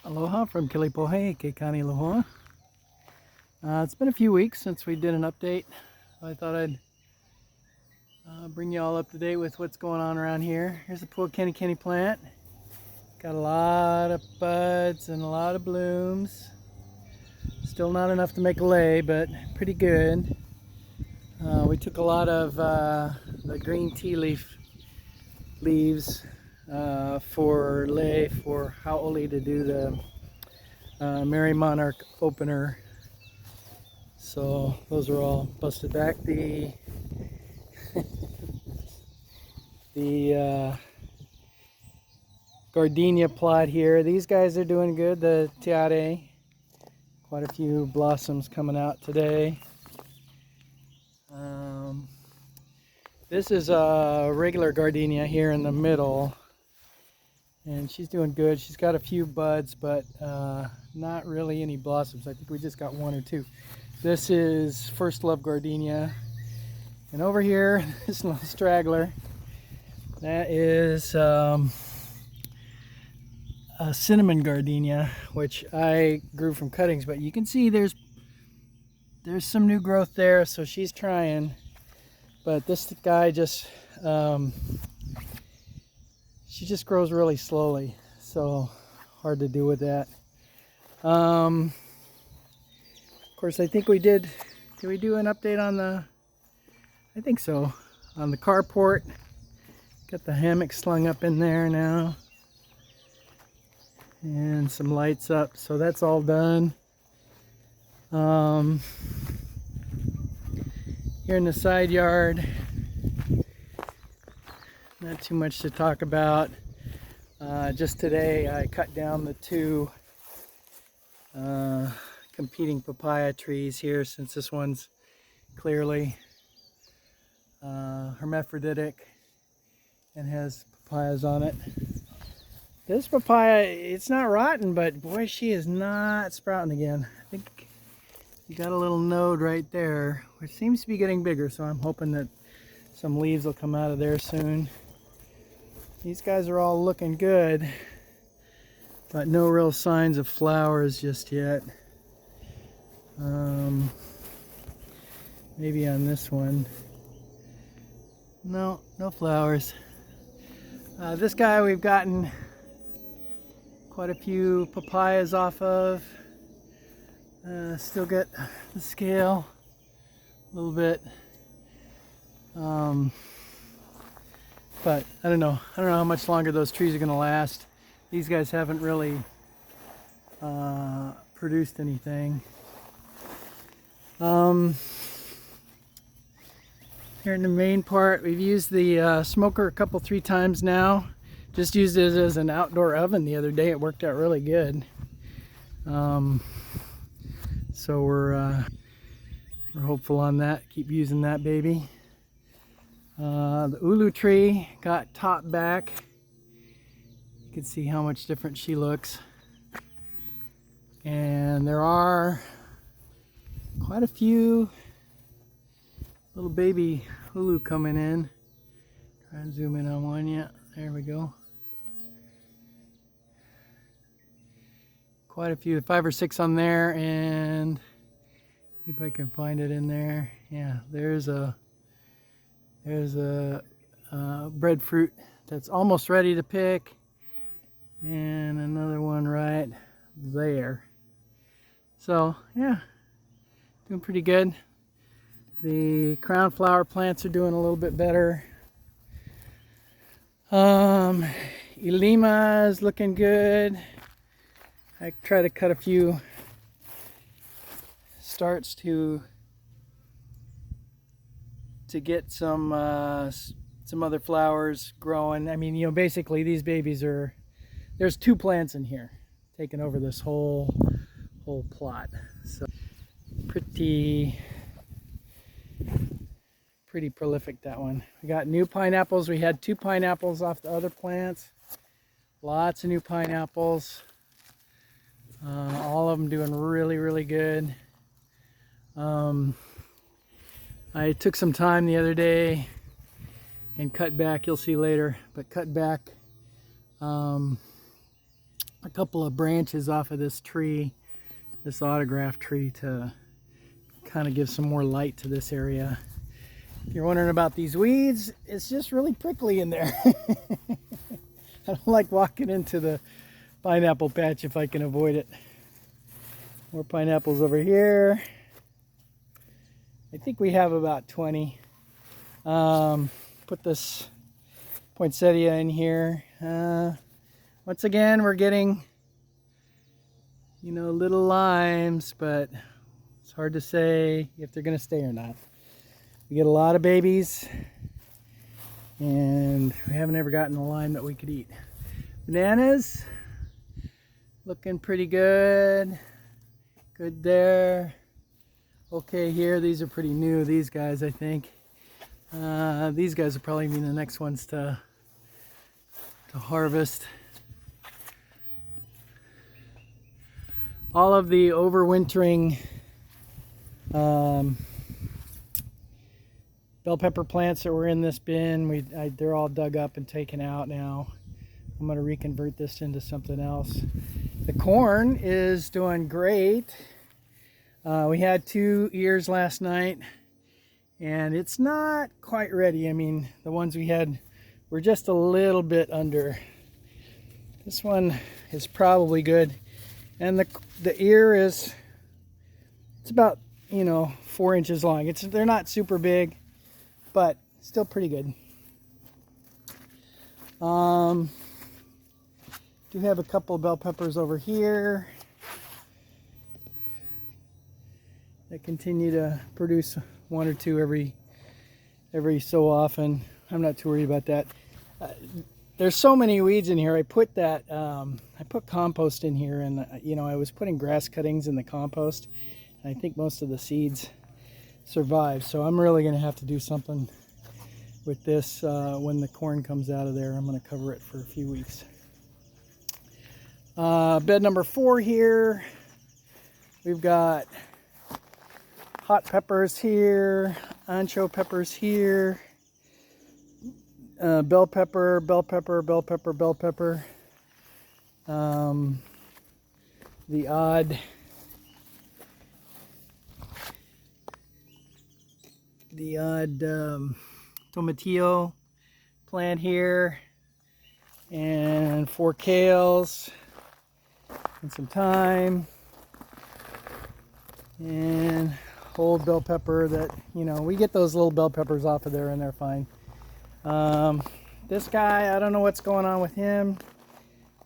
Aloha from Kilipohe, Keikani Aloha. It's been a few weeks since we did an update. I thought I'd bring you all up to date with what's going on around here. Here's the Puakenekene plant. Got a lot of buds and a lot of blooms. Still not enough to make a lei, but pretty good. We took a lot of the green tea leaves for lei for Haoli to do the Merry Monarch opener. So those are all busted back. The Gardinia plot here, these guys are doing good. The tiare, quite a few blossoms coming out today. This is a regular Gardinia here in the middle, and she's doing good. She's got a few buds, but not really any blossoms. I think we just got one or two. This is First Love Gardinia, and over here, this little straggler, that is a cinnamon gardenia, which I grew from cuttings, but you can see there's some new growth there, so she's trying. But this guy just she just grows really slowly, so hard to do with that. Of course, I think we did we do an update on the, I think so, on the carport. Got the hammock slung up in there now, and some lights up, so that's all done. Here in the side yard, not too much to talk about. Just today I cut down the two competing papaya trees here, since this one's clearly hermaphroditic and has papayas on it. This papaya, it's not rotten, but boy, she is not sprouting again. I think you got a little node right there, which seems to be getting bigger, so I'm hoping that some leaves will come out of there soon. These guys are all looking good, but no real signs of flowers just yet. Maybe on this one. No flowers. This guy we've gotten quite a few papayas off of. Still get the scale a little bit, but I don't know how much longer those trees are going to last. These guys haven't really produced anything. Here in the main part, we've used the smoker three times now. Just used it as an outdoor oven the other day. It worked out really good. So we're hopeful on that. Keep using that baby. The ULU tree got topped back. You can see how much different she looks. And there are quite a few little baby ULU coming in. Try and zoom in on one. Yeah, there we go. Quite a few, 5 or 6 on there, and see if I can find it in there. Yeah, there's a breadfruit that's almost ready to pick, and another one right there. So yeah, doing pretty good. The crown flower plants are doing a little bit better. Elima is looking good. I try to cut a few starts to get some other flowers growing. I mean, you know, basically these babies are, there's 2 plants in here taking over this whole plot. So pretty prolific, that one. We got new pineapples. We had 2 pineapples off the other plants. Lots of new pineapples. All of them doing really good. I took some time the other day and cut back, you'll see later, but cut back a couple of branches off of this tree, this autograph tree, to kind of give some more light to this area. If you're wondering about these weeds, it's just really prickly in there. I don't like walking into the pineapple patch if I can avoid it. More pineapples over here. I think we have about 20. Put this poinsettia in here. Once again, we're getting, you know, little limes, but it's hard to say if they're gonna stay or not. We get a lot of babies, and we haven't ever gotten a lime that we could eat. Bananas, looking pretty good. Good there. Okay here, these are pretty new, these guys, I think. These guys will probably be the next ones to harvest. All of the overwintering bell pepper plants that were in this bin, they're all dug up and taken out now. I'm going to reconvert this into something else. The corn is doing great. We had 2 ears last night, and it's not quite ready. I mean, the ones we had were just a little bit under. This one is probably good, and the ear is, it's about, you know, 4 inches long. They're not super big, but still pretty good. Do have a couple of bell peppers over here that continue to produce 1 or 2 every so often. I'm not too worried about that. There's so many weeds in here. I put compost in here, and you know, I was putting grass cuttings in the compost, and I think most of the seeds survived. So I'm really going to have to do something with this when the corn comes out of there. I'm going to cover it for a few weeks. Bed number 4 here. We've got hot peppers here, ancho peppers here, bell pepper, bell pepper, bell pepper, bell pepper. The odd tomatillo plant here, and 4 kales, and some thyme, and old bell pepper that, you know, we get those little bell peppers off of there and they're fine. This guy, I don't know what's going on with him.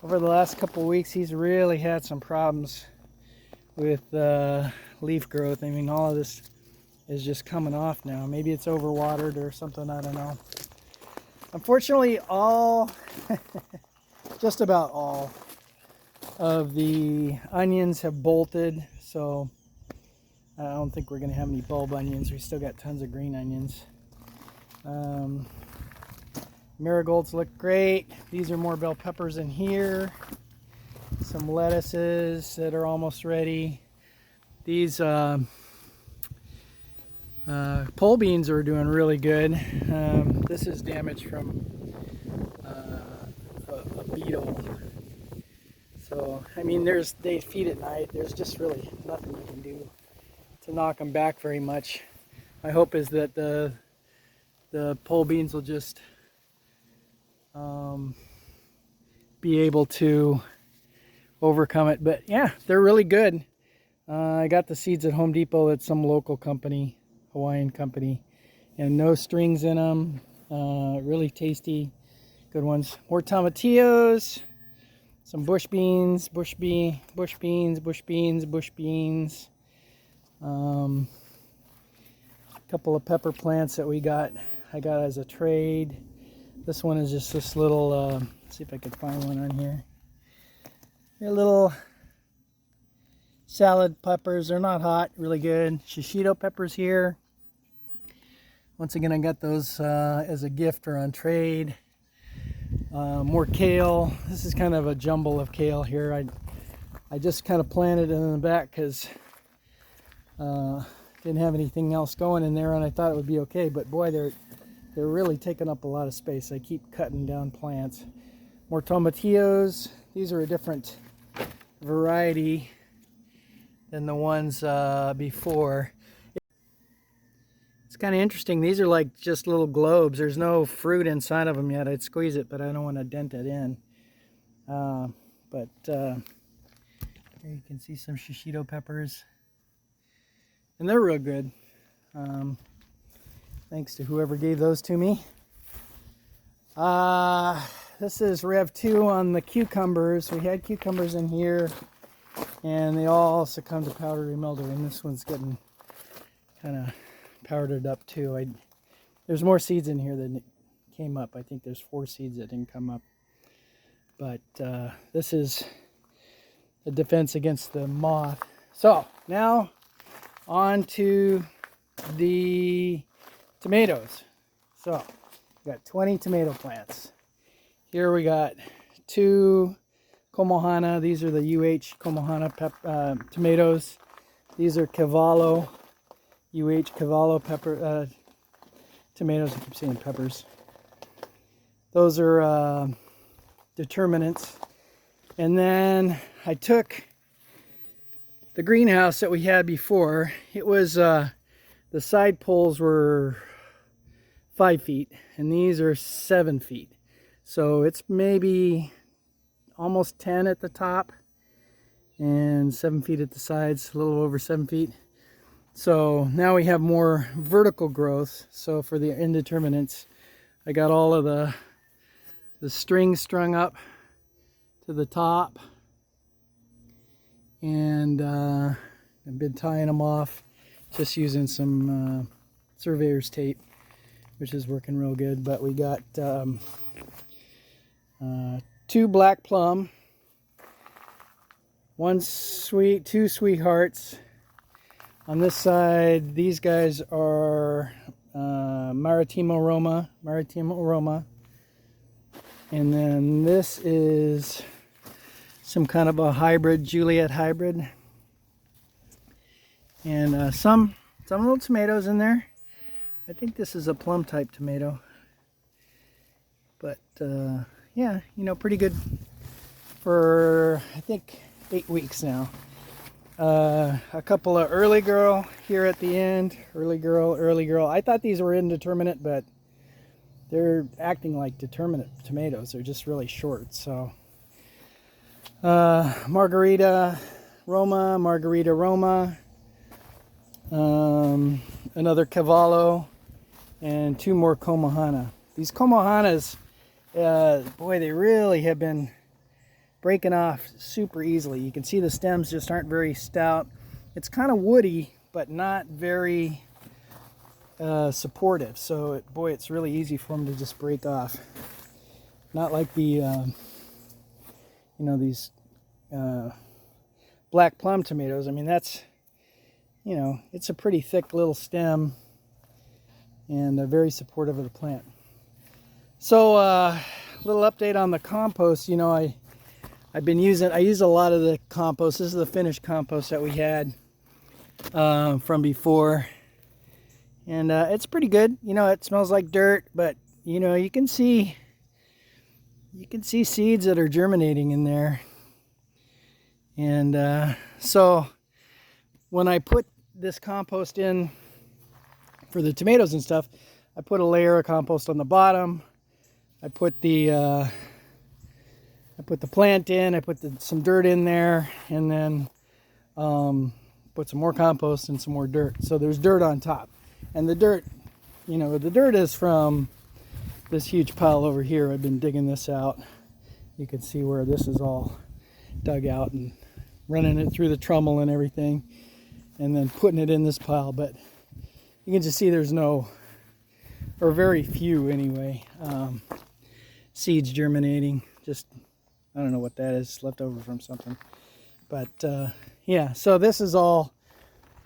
Over the last couple of weeks, he's really had some problems with leaf growth. I mean, all of this is just coming off now. Maybe it's overwatered or something, I don't know. Unfortunately, just about all of the onions have bolted, so I don't think we're going to have any bulb onions. We still got tons of green onions. Marigolds look great. These are more bell peppers in here. Some lettuces that are almost ready. These pole beans are doing really good. This is damage from a beetle. So, I mean, they feed at night. There's just really nothing you can do to knock them back very much. My hope is that the pole beans will just be able to overcome it. But yeah, they're really good. I got the seeds at Home Depot at some local company, Hawaiian company, and no strings in them. Really tasty, good ones. More tomatillos, some bush beans, bush beans. A couple of pepper plants that I got as a trade. This one is just this little, let's see if I can find one on here. They're little salad peppers. They're not hot, really good. Shishito peppers here. Once again, I got those as a gift or on trade. More kale. This is kind of a jumble of kale here. I just kind of planted it in the back because didn't have anything else going in there, and I thought it would be okay. But boy, they're really taking up a lot of space. I keep cutting down plants. More tomatillos. These are a different variety than the ones before. It's kind of interesting. These are like just little globes. There's no fruit inside of them yet. I'd squeeze it, but I don't want to dent it in. Here you can see some shishito peppers. And they're real good. Thanks to whoever gave those to me. This is Rev 2 on the cucumbers. We had cucumbers in here, and they all succumbed to powdery mildew, and this one's getting kind of powdered up too. There's more seeds in here than came up. I think there's 4 seeds that didn't come up. But this is a defense against the moth. So now on to the tomatoes. So we got 20 tomato plants. Here we got 2 Komohana. These are the Komohana tomatoes. These are Cavallo, Cavallo pepper tomatoes. I keep saying peppers. Those are determinants. And then I took the greenhouse that we had before. It was the side poles were 5 feet, and these are 7 feet. So it's maybe almost 10 at the top and 7 feet at the sides, a little over 7 feet. So now we have more vertical growth. So for the indeterminates, I got all of the strings strung up to the top, and I've been tying them off just using some surveyor's tape, which is working real good. But we got 2 black plum, 2 sweethearts. On this side, these guys are Maritimo Roma. And then this is some kind of a hybrid, Juliet hybrid. And some little tomatoes in there. I think this is a plum type tomato. But yeah, you know, pretty good for, I think, 8 weeks now. A couple of early girl here at the end. Early girl. I thought these were indeterminate, but they're acting like determinate tomatoes. They're just really short. So Margarita Roma, another Cavallo, and 2 more Komohana. These Komohanas, boy, they really have been breaking off super easily. You can see the stems just aren't very stout. It's kind of woody, but not very supportive. So, boy, it's really easy for them to just break off. Not like the, you know, these black plum tomatoes. I mean, that's, you know, it's a pretty thick little stem and very supportive of the plant. So, little update on the compost. You know, I use a lot of the compost. This is the finished compost that we had from before, and it's pretty good. You know, it smells like dirt, but you know, you can see seeds that are germinating in there. And so when I put this compost in for the tomatoes and stuff, I put a layer of compost on the bottom. I put the plant in, I put some dirt in there, and then put some more compost and some more dirt. So there's dirt on top. And the dirt, you know, the dirt is from this huge pile over here. I've been digging this out. You can see where this is all dug out and running it through the trommel and everything, and then putting it in this pile. But you can just see there's no, or very few anyway, seeds germinating. Just, I don't know what that is, left over from something. But yeah, so this is all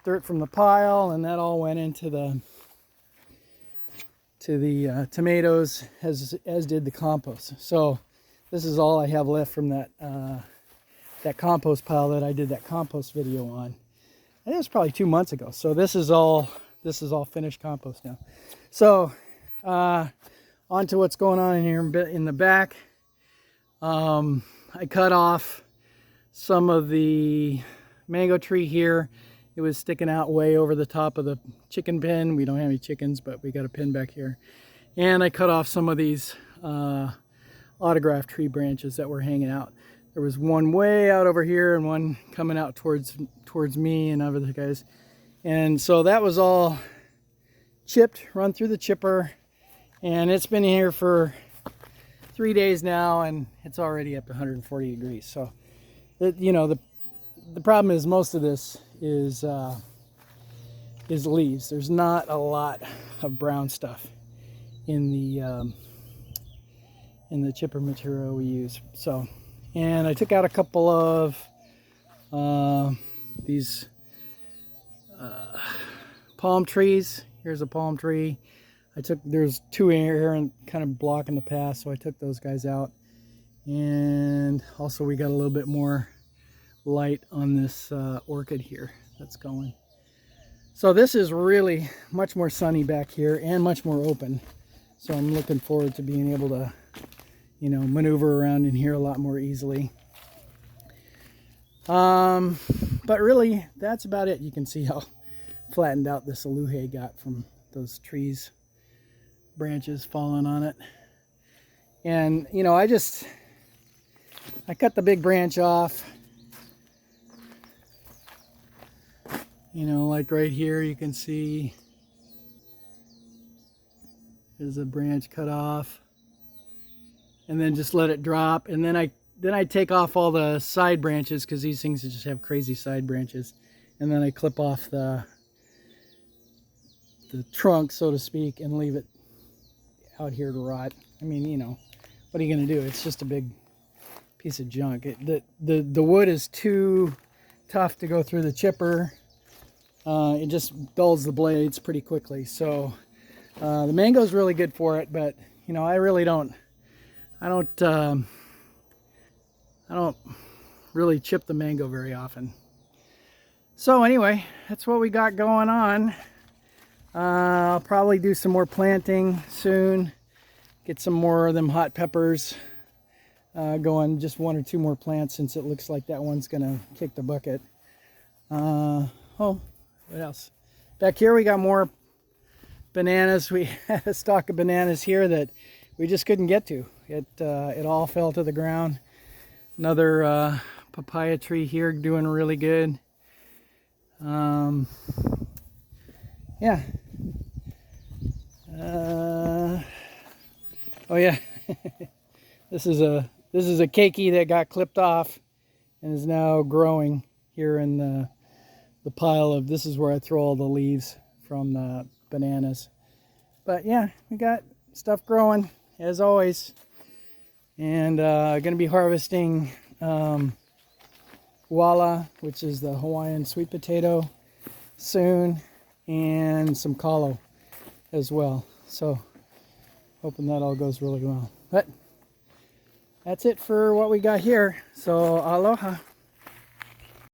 dirt from the pile, and that all went into the tomatoes, as did the compost. So this is all I have left from that that compost pile that I did that compost video on. I think it was probably 2 months ago. So this is all finished compost now. So on to what's going on in here in the back. I cut off some of the mango tree here. It was sticking out way over the top of the chicken pen. We don't have any chickens, but we got a pen back here. And I cut off some of these autograph tree branches that were hanging out. There was one way out over here and one coming out towards me and other guys. And so that was all chipped, run through the chipper, and it's been here for 3 days now, and it's already up to 140 degrees. So, you know, the problem is most of this is leaves. There's not a lot of brown stuff in the chipper material we use. So, and I took out a couple of these palm trees. Here's a palm tree. There's two here and kind of blocking the path, so I took those guys out. And also we got a little bit more light on this orchid here that's going. So this is really much more sunny back here and much more open. So I'm looking forward to being able to, you know, maneuver around in here a lot more easily. But really, that's about it. You can see how flattened out this ULU got from those trees, branches falling on it. And, you know, I cut the big branch off. You know, like right here, you can see there's a branch cut off. And then just let it drop. And then I take off all the side branches, because these things just have crazy side branches. And then I clip off the trunk, so to speak, and leave it out here to rot. I mean, you know, what are you going to do? It's just a big piece of junk. The wood is too tough to go through the chipper. It just dulls the blades pretty quickly. So the mango is really good for it, but you know, I don't really chip the mango very often. So anyway, that's what we got going on. I'll probably do some more planting soon. Get some more of them hot peppers going. Just 1 or 2 more plants, since it looks like that one's gonna kick the bucket. Oh, what else? Back here we got more bananas. We had a stalk of bananas here that we just couldn't get to. It all fell to the ground. Another papaya tree here doing really good. Yeah. Oh yeah. This is a keiki that got clipped off and is now growing here in the pile of. This is where I throw all the leaves from the bananas. But yeah, we got stuff growing as always, and gonna be harvesting wala, which is the Hawaiian sweet potato, soon, and some kalo as well. So hoping that all goes really well. But that's it for what we got here. So aloha.